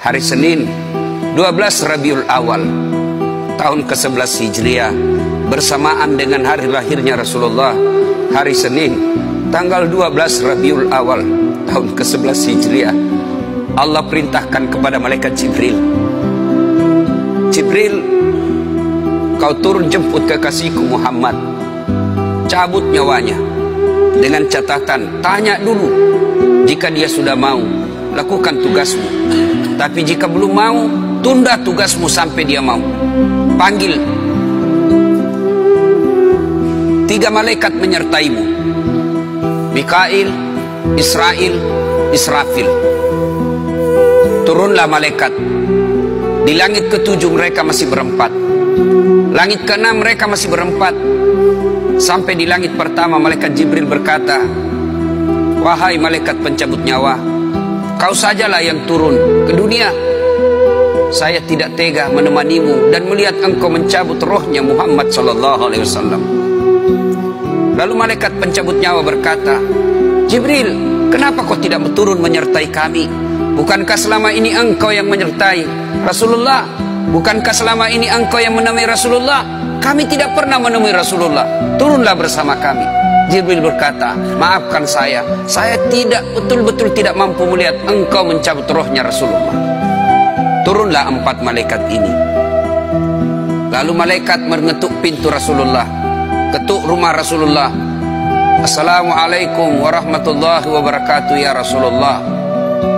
Hari Senin 12 Rabiul Awal tahun ke-11 Hijriah bersamaan dengan hari lahirnya Rasulullah. Hari Senin tanggal 12 Rabiul Awal tahun ke-11 Hijriah, Allah perintahkan kepada malaikat Jibril, Jibril, kau turun jemput kekasihku Muhammad, cabut nyawanya, dengan catatan tanya dulu, jika dia sudah mau lakukan tugasmu, tapi jika belum mau tunda tugasmu sampai dia mau. Panggil 3 malaikat menyertaimu, Mikail, Israel, Israfil. Turunlah malaikat. Di langit ke-7 mereka masih berempat, langit ke-6 mereka masih berempat. Sampai di langit pertama malaikat Jibril berkata, wahai malaikat pencabut nyawa, kau sajalah yang turun ke dunia. Saya tidak tega menemanimu dan melihat engkau mencabut rohnya Muhammad sallallahu alaihi wasallam. Lalu malaikat pencabut nyawa berkata, Jibril, kenapa kau tidak turun menyertai kami? Bukankah selama ini engkau yang menyertai Rasulullah? Bukankah selama ini engkau yang menemui Rasulullah? Kami tidak pernah menemui Rasulullah. Turunlah bersama kami. Jibril berkata, maafkan saya tidak betul-betul tidak mampu melihat engkau mencabut rohnya Rasulullah. Turunlah 4 malaikat ini. Lalu malaikat mengetuk pintu Rasulullah, ketuk rumah Rasulullah. Assalamualaikum warahmatullahi wabarakatuh ya Rasulullah.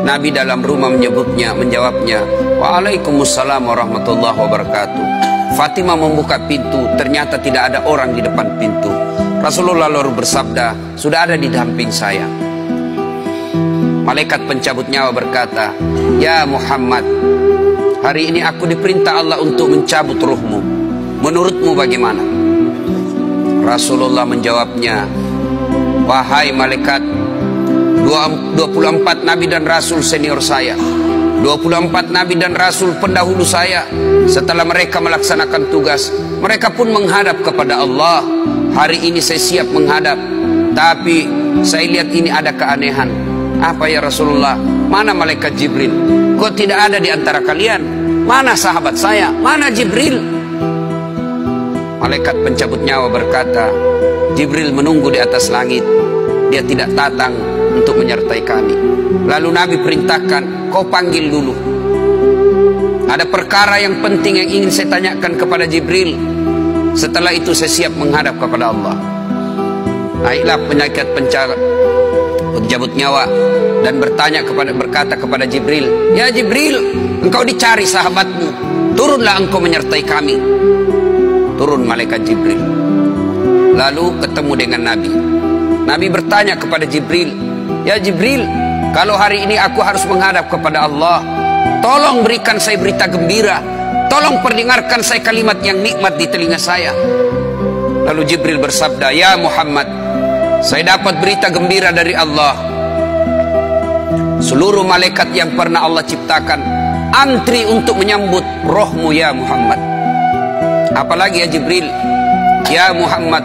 Nabi dalam rumah menjawabnya, waalaikumsalam warahmatullahi wabarakatuh. Fatimah membuka pintu, ternyata tidak ada orang di depan pintu. Rasulullah lalu bersabda, sudah ada di samping saya. Malaikat pencabut nyawa berkata, ya Muhammad, hari ini aku diperintah Allah untuk mencabut ruhmu. Menurutmu bagaimana? Rasulullah menjawabnya, wahai malaikat, 24 nabi dan rasul senior saya, 24 nabi dan rasul pendahulu saya, setelah mereka melaksanakan tugas, mereka pun menghadap kepada Allah. Hari ini saya siap menghadap, tapi saya lihat ini ada keanehan. Apa ya Rasulullah? Mana malaikat Jibril? Kok tidak ada di antara kalian? Mana sahabat saya? Mana Jibril? Malaikat pencabut nyawa berkata, Jibril menunggu di atas langit, dia tidak datang untuk menyertai kami. Lalu Nabi perintahkan, kau panggil dulu. Ada perkara yang penting yang ingin saya tanyakan kepada Jibril. Setelah itu saya siap menghadap kepada Allah. Naiklah malaikat pencabut nyawa dan berkata kepada Jibril, ya Jibril, engkau dicari sahabatmu, turunlah engkau menyertai kami. Turun malaikat Jibril, lalu ketemu dengan Nabi. Nabi bertanya kepada Jibril, ya Jibril, kalau hari ini aku harus menghadap kepada Allah, tolong berikan saya berita gembira, tolong perdengarkan saya kalimat yang nikmat di telinga saya. Lalu Jibril bersabda, ya Muhammad, saya dapat berita gembira dari Allah. Seluruh malaikat yang pernah Allah ciptakan antri untuk menyambut rohmu ya Muhammad. Apalagi ya Jibril, ya Muhammad,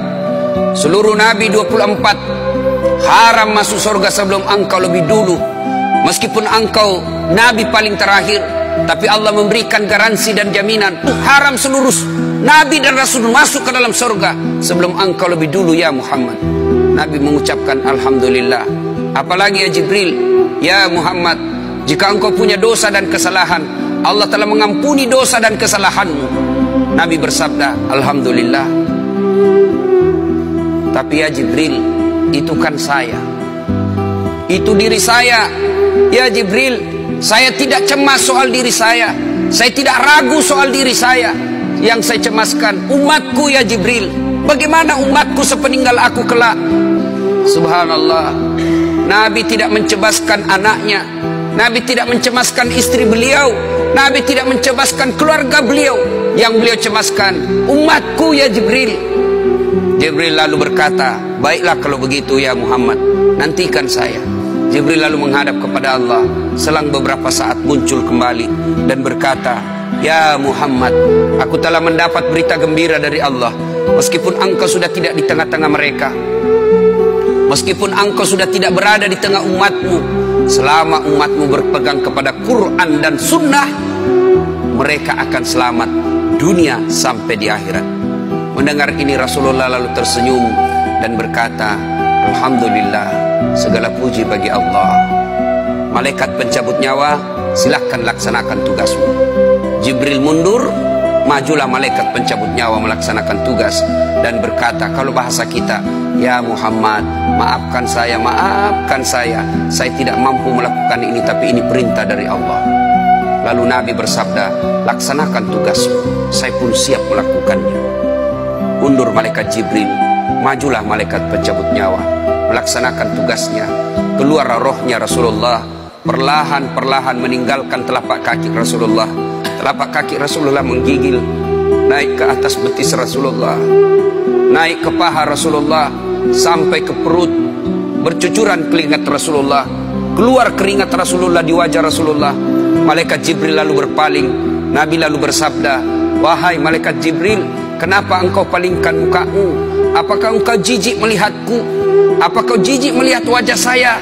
seluruh nabi 24 haram masuk surga sebelum engkau lebih dulu. Meskipun engkau nabi paling terakhir, tapi Allah memberikan garansi dan jaminan, haram seluruh nabi dan rasul masuk ke dalam surga sebelum engkau lebih dulu ya Muhammad. Nabi mengucapkan alhamdulillah. Apalagi ya Jibril, ya Muhammad, jika engkau punya dosa dan kesalahan, Allah telah mengampuni dosa dan kesalahanmu. Nabi bersabda, alhamdulillah. Tapi ya Jibril, itu kan saya, itu diri saya. Ya Jibril, saya tidak cemas soal diri saya tidak ragu soal diri saya. Yang saya cemaskan umatku ya Jibril. Bagaimana umatku sepeninggal aku kelak? Subhanallah, Nabi tidak mencemaskan anaknya, Nabi tidak mencemaskan istri beliau, Nabi tidak mencemaskan keluarga beliau. Yang beliau cemaskan umatku ya Jibril. Jibril lalu berkata, baiklah kalau begitu ya Muhammad, nantikan saya. Jibril lalu menghadap kepada Allah. Selang beberapa saat muncul kembali dan berkata, ya Muhammad, aku telah mendapat berita gembira dari Allah. Meskipun engkau sudah tidak di tengah-tengah mereka, meskipun engkau sudah tidak berada di tengah umatmu, selama umatmu berpegang kepada Quran dan Sunnah, mereka akan selamat dunia sampai di akhirat. Mendengar ini Rasulullah lalu tersenyum dan berkata, Alhamdulillah, segala puji bagi Allah. Malaikat pencabut nyawa, silahkan laksanakan tugasmu. Jibril mundur, majulah malaikat pencabut nyawa melaksanakan tugas dan berkata, kalau bahasa kita, ya Muhammad, maafkan saya, saya tidak mampu melakukan ini, tapi ini perintah dari Allah. Lalu Nabi bersabda, laksanakan tugasmu, saya pun siap melakukannya. Mundur malaikat Jibril, majulah malaikat pencabut nyawa melaksanakan tugasnya. Keluar rohnya Rasulullah, perlahan-perlahan meninggalkan telapak kaki Rasulullah. Telapak kaki Rasulullah menggigil naik ke atas betis Rasulullah, naik ke paha Rasulullah, sampai ke perut. Bercucuran keringat Rasulullah, keluar keringat Rasulullah di wajah Rasulullah. Malaikat Jibril lalu berpaling. Nabi lalu bersabda, wahai malaikat Jibril, kenapa engkau palingkan mukamu? Apakah engkau jijik melihatku? Apakah kau jijik melihat wajah saya?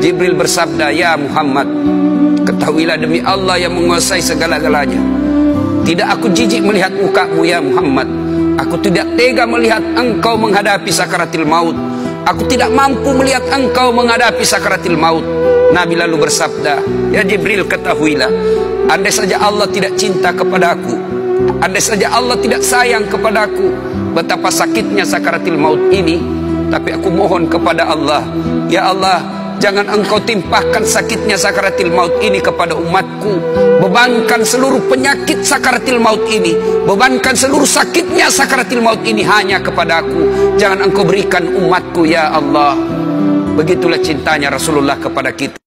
Jibril bersabda, ya Muhammad, ketahuilah demi Allah yang menguasai segala-galanya, tidak aku jijik melihat mukamu ya Muhammad. Aku tidak tega melihat engkau menghadapi sakaratil maut. Aku tidak mampu melihat engkau menghadapi sakaratil maut. Nabi lalu bersabda, ya Jibril, ketahuilah, andai saja Allah tidak cinta kepada aku, andai saja Allah tidak sayang kepada aku, betapa sakitnya sakaratil maut ini. Tapi aku mohon kepada Allah, ya Allah, jangan engkau timpahkan sakitnya sakaratil maut ini kepada umatku. Bebankan seluruh penyakit sakaratil maut ini, bebankan seluruh sakitnya sakaratil maut ini hanya kepada aku. Jangan engkau berikan umatku ya Allah. Begitulah cintanya Rasulullah kepada kita.